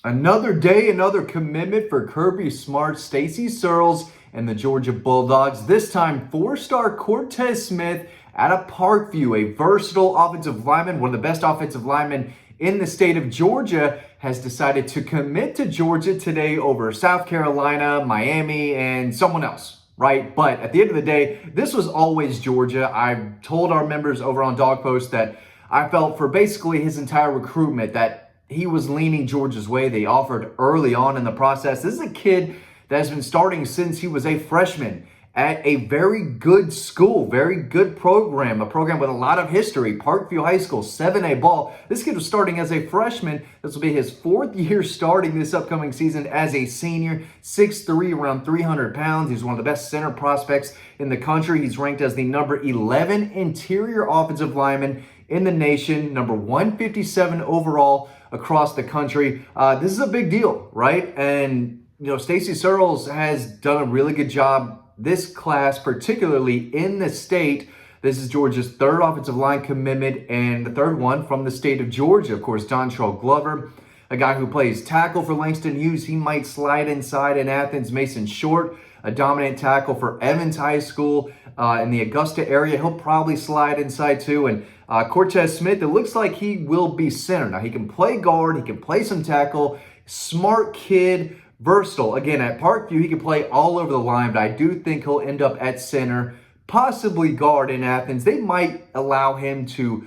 Another day, another commitment for Kirby Smart, Stacy Searles, and the Georgia Bulldogs. This time, four-star Cortez Smith out of Parkview, a versatile offensive lineman, one of the best offensive linemen in the state of Georgia, has decided to commit to Georgia today over South Carolina, Miami, and someone else, right? But at the end of the day, this was always Georgia. I've told our members over on DAWG Post that I felt for basically his entire recruitment that he was leaning Georgia's way. They offered early on in the process. This is a kid that has been starting since he was a freshman at a very good school, very good program, a program with a lot of history, Parkview High School, 7A ball. This kid was starting as a freshman. This will be his fourth year starting this upcoming season as a senior, 6'3", around 300 pounds. He's one of the best center prospects in the country. He's ranked as the number 11 interior offensive lineman in the nation, number 157 overall across the country. This is a big deal, right? And, Stacy Searles has done a really good job this class, particularly in the state. This is Georgia's third offensive line commitment and the third one from the state of Georgia. Of course, Dontrell Glover, a guy who plays tackle for Langston Hughes. He might slide inside in Athens. Mason Short, a dominant tackle for Evans High School in the Augusta area. He'll probably slide inside too. And Cortez Smith, it looks like he will be center. Now, he can play guard. He can play some tackle. Smart kid, versatile. Again, at Parkview, he can play all over the line, but I do think he'll end up at center, possibly guard in Athens. They might allow him to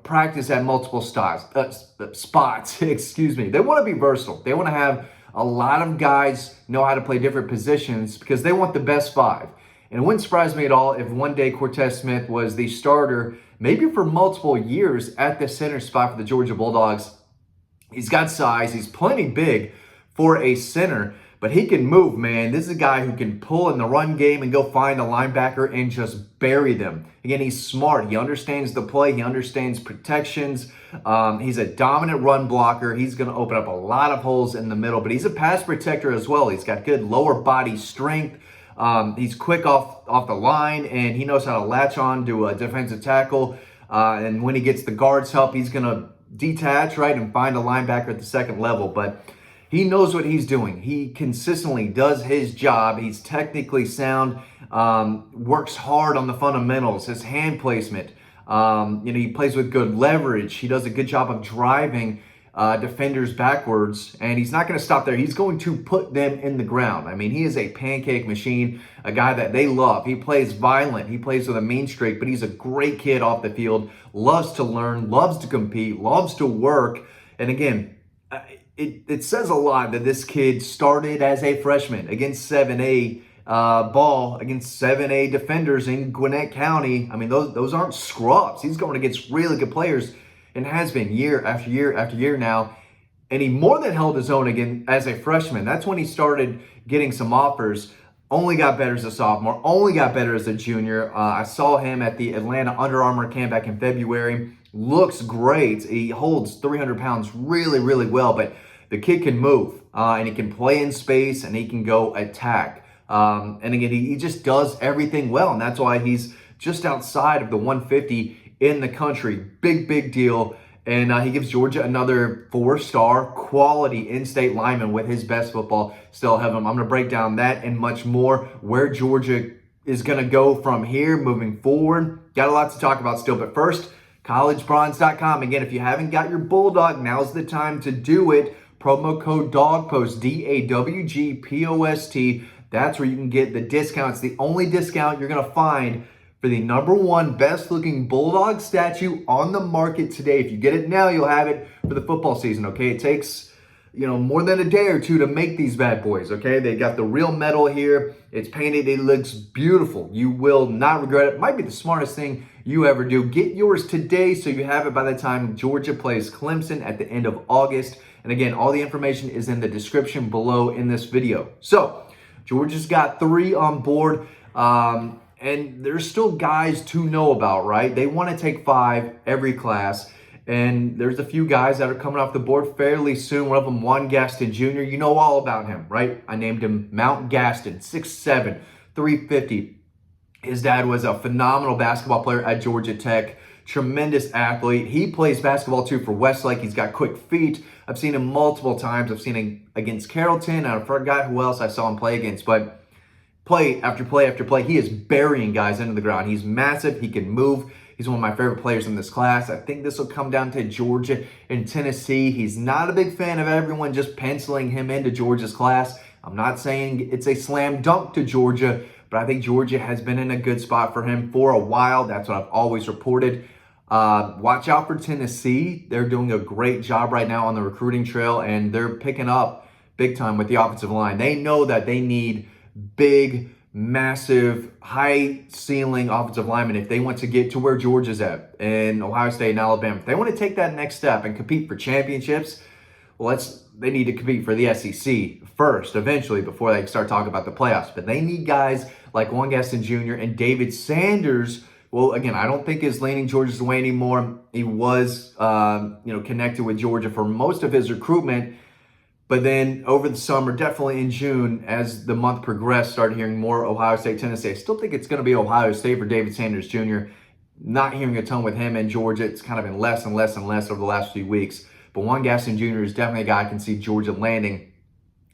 practice at multiple spots. Excuse me. They want to be versatile. They want to have a lot of guys know how to play different positions because they want the best five. And it wouldn't surprise me at all if one day Cortez Smith was the starter, maybe for multiple years, at the center spot for the Georgia Bulldogs. He's got size. He's plenty big for a center, but he can move, man. This is a guy who can pull in the run game and go find a linebacker and just bury them. Again, he's smart. He understands the play. He understands protections. He's a dominant run blocker. He's going to open up a lot of holes in the middle, but he's a pass protector as well. He's got good lower body strength. He's quick off the line, and he knows how to latch on to a defensive tackle. And when he gets the guard's help, he's going to detach, right, and find a linebacker at the second level. But he knows what he's doing. He consistently does his job. He's technically sound, works hard on the fundamentals, his hand placement. He plays with good leverage. He does a good job of driving defenders backwards, and he's not going to stop there. He's going to put them in the ground. I mean, he is a pancake machine, a guy that they love. He plays violent. He plays with a mean streak, but he's a great kid off the field, loves to learn, loves to compete, loves to work. And again, it says a lot that this kid started as a freshman against 7A ball, against 7A defenders in Gwinnett County. I mean, those aren't scrubs. He's going against really good players and has been year after year after year now. And he more than held his own again as a freshman. That's when he started getting some offers. Only got better as a sophomore, only got better as a junior. I saw him at the Atlanta Under Armour camp back in February. Looks great. He holds 300 pounds really, really well, but the kid can move, and he can play in space, and he can go attack. And again, he just does everything well, and that's why he's just outside of the 150 in the country. Big deal. And he gives Georgia another four-star quality in-state lineman with his best football still ahead of him. I'm going to break down that and much more, where Georgia is going to go from here moving forward. Got a lot to talk about still, but first, collegebronze.com. Again, if you haven't got your Bulldog, now's the time to do it. Promo code DAWGPOST, DAWGPOST. That's where you can get the discount. It's the only discount you're going to find for the #1 best looking Bulldog statue on the market today. If you get it now, you'll have it for the football season, okay? It takes, more than a day or two to make these bad boys, okay? They got the real metal here. It's painted. It looks beautiful. You will not regret it. Might be the smartest thing you ever do. Get yours today so you have it by the time Georgia plays Clemson at the end of August. And again, all the information is in the description below in this video. So, Georgia's got 3 on board. And there's still guys to know about, right? They want to take 5 every class. And there's a few guys that are coming off the board fairly soon. One of them, Juan Gaston Jr. You know all about him, right? I named him Mount Gaston, 6'7", 350. His dad was a phenomenal basketball player at Georgia Tech. tremendous athlete. He plays basketball too for Westlake. He's got quick feet. I've seen him multiple times. I've seen him against Carrollton. I forgot who else I saw him play against, but play after play after play, he is burying guys into the ground. He's massive. He can move. He's one of my favorite players in this class. I think this will come down to Georgia and Tennessee. He's not a big fan of everyone just penciling him into Georgia's class. I'm not saying it's a slam dunk to Georgia, but I think Georgia has been in a good spot for him for a while. That's what I've always reported. Watch out for Tennessee. They're doing a great job right now on the recruiting trail, and they're picking up big time with the offensive line. They know that they need big, massive, high-ceiling offensive linemen if they want to get to where Georgia's at in Ohio State and Alabama. If they want to take that next step and compete for championships, well, they need to compete for the SEC first, eventually, before they start talking about the playoffs. But they need guys like Juan Gaston Jr. and David Sanders. Well, again, I don't think is leaning Georgia's way anymore. He was, connected with Georgia for most of his recruitment. But then over the summer, definitely in June, as the month progressed, started hearing more Ohio State, Tennessee. I still think it's going to be Ohio State for David Sanders Jr. Not hearing a ton with him and Georgia. It's kind of been less and less and less over the last few weeks. But Juan Gaston Jr. is definitely a guy I can see Georgia landing,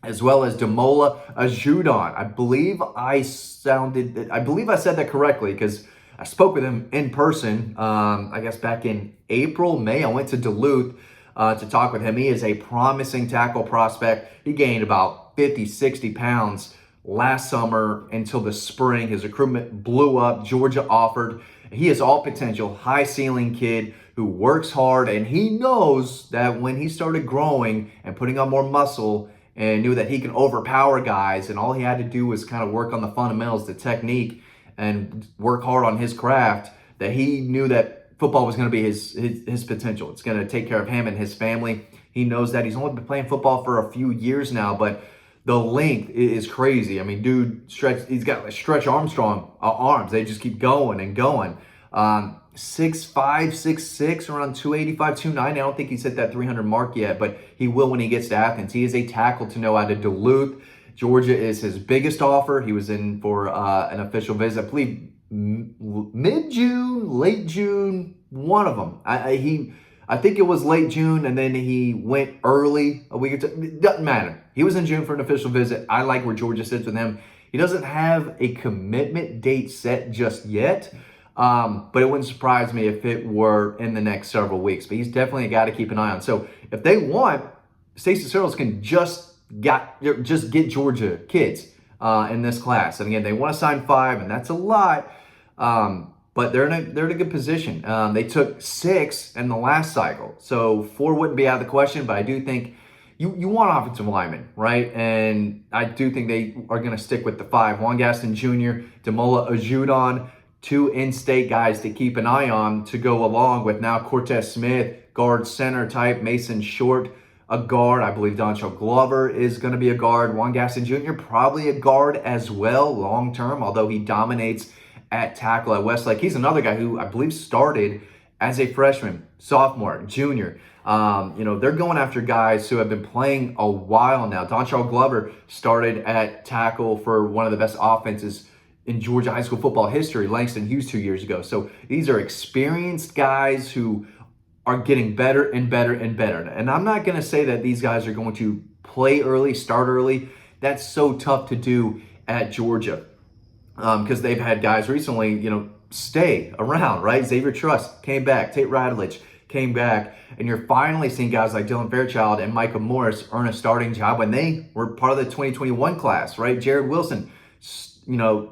as well as Damola Ajudon. I believe I said that correctly because I spoke with him in person, I guess back in April, May. I went to Duluth to talk with him. He is a promising tackle prospect. He gained about 50, 60 pounds last summer until the spring. His recruitment blew up. Georgia offered. He is all potential, high ceiling kid who works hard, and he knows that when he started growing and putting on more muscle and knew that he can overpower guys, and all he had to do was kind of work on the fundamentals, the technique, and work hard on his craft, that he knew that football was going to be his potential. It's going to take care of him and his family. He knows that. He's only been playing football for a few years now, but the length is crazy. I mean, dude, he's got like Stretch Armstrong arms. They just keep going and going. 6'5", 6'6", around 285, 290. I don't think he's hit that 300 mark yet, but he will when he gets to Athens. He is a tackle to know out of Duluth. Georgia is his biggest offer. He was in for an official visit, I believe, mid-June, late June, one of them. I think it was late June, and then he went early a week or two. It doesn't matter. He was in June for an official visit. I like where Georgia sits with him. He doesn't have a commitment date set just yet, but it wouldn't surprise me if it were in the next several weeks. But he's definitely a guy to keep an eye on. So if they want, Stacey Searles can just get Georgia kids in this class. And again, they want to sign 5, and that's a lot. But they're in a good position. They took 6 in the last cycle, so 4 wouldn't be out of the question. But I do think you want offensive linemen, right? And I do think they are going to stick with the 5. Juan Gaston Jr., Damola Ajudon, 2 in-state guys to keep an eye on to go along with now Cortez Smith, guard center type, Mason Short, a guard. I believe Dontrell Glover is going to be a guard. Juan Gaston Jr., probably a guard as well long term, although he dominates at tackle at Westlake. He's another guy who I believe started as a freshman, sophomore, junior. They're going after guys who have been playing a while now. Dontrell Glover started at tackle for one of the best offenses in Georgia high school football history, Langston Hughes, 2 years ago. So these are experienced guys who are getting better and better and better. And I'm not going to say that these guys are going to play early, start early. That's so tough to do at Georgia because they've had guys recently, stay around, right? Xavier Truss came back. Tate Radlich came back. And you're finally seeing guys like Dylan Fairchild and Micah Morris earn a starting job when they were part of the 2021 class, right? Jared Wilson,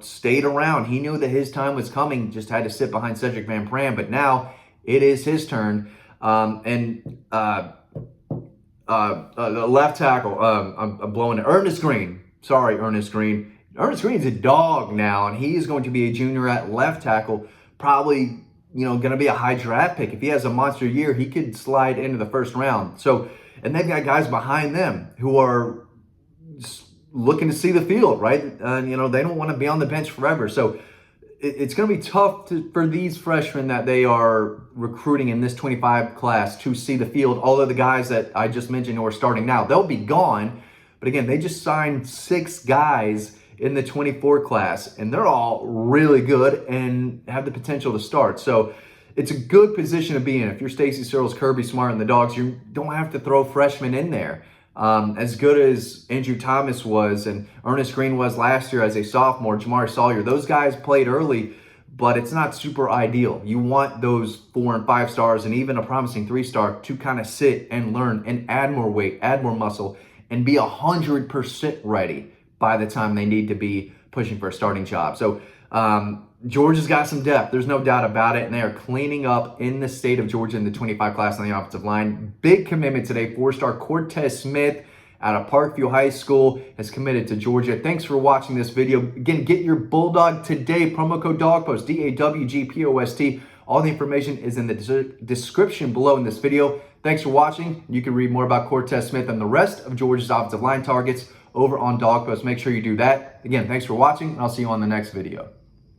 stayed around. He knew that his time was coming, just had to sit behind Cedric Van Pran. But now it is his turn. The left tackle, I'm blowing it. Ernest Green. Sorry, Ernest Green. Ernest Green's a dog now, and he is going to be a junior at left tackle. Probably, going to be a high draft pick. If he has a monster year, he could slide into the first round. So, and they've got guys behind them who are looking to see the field, right? And, they don't want to be on the bench forever. So it's going to be tough for these freshmen that they are recruiting in this 25 class to see the field. Although the guys that I just mentioned who are starting now, they'll be gone. But again, they just signed 6 guys in the 24 class, and they're all really good and have the potential to start. So it's a good position to be in. If you're Stacy Searles, Kirby Smart, and the Dogs, you don't have to throw freshmen in there. As good as Andrew Thomas was and Ernest Green was last year as a sophomore, Jamar Sawyer, those guys played early, but it's not super ideal. You want those 4 and 5 stars and even a promising 3-star to kind of sit and learn and add more weight, add more muscle, and be 100% ready by the time they need to be pushing for a starting job. So Georgia's got some depth. There's no doubt about it. And they are cleaning up in the state of Georgia in the 25 class on the offensive line. Big commitment today. 4-star Cortez Smith out of Parkview High School has committed to Georgia. Thanks for watching this video. Again, get your Bulldog today. Promo code DAWGPOST, DAWGPOST. All the information is in the description below in this video. Thanks for watching. You can read more about Cortez Smith and the rest of Georgia's offensive line targets over on DAWG Post. Make sure you do that. Again, thanks for watching, and I'll see you on the next video.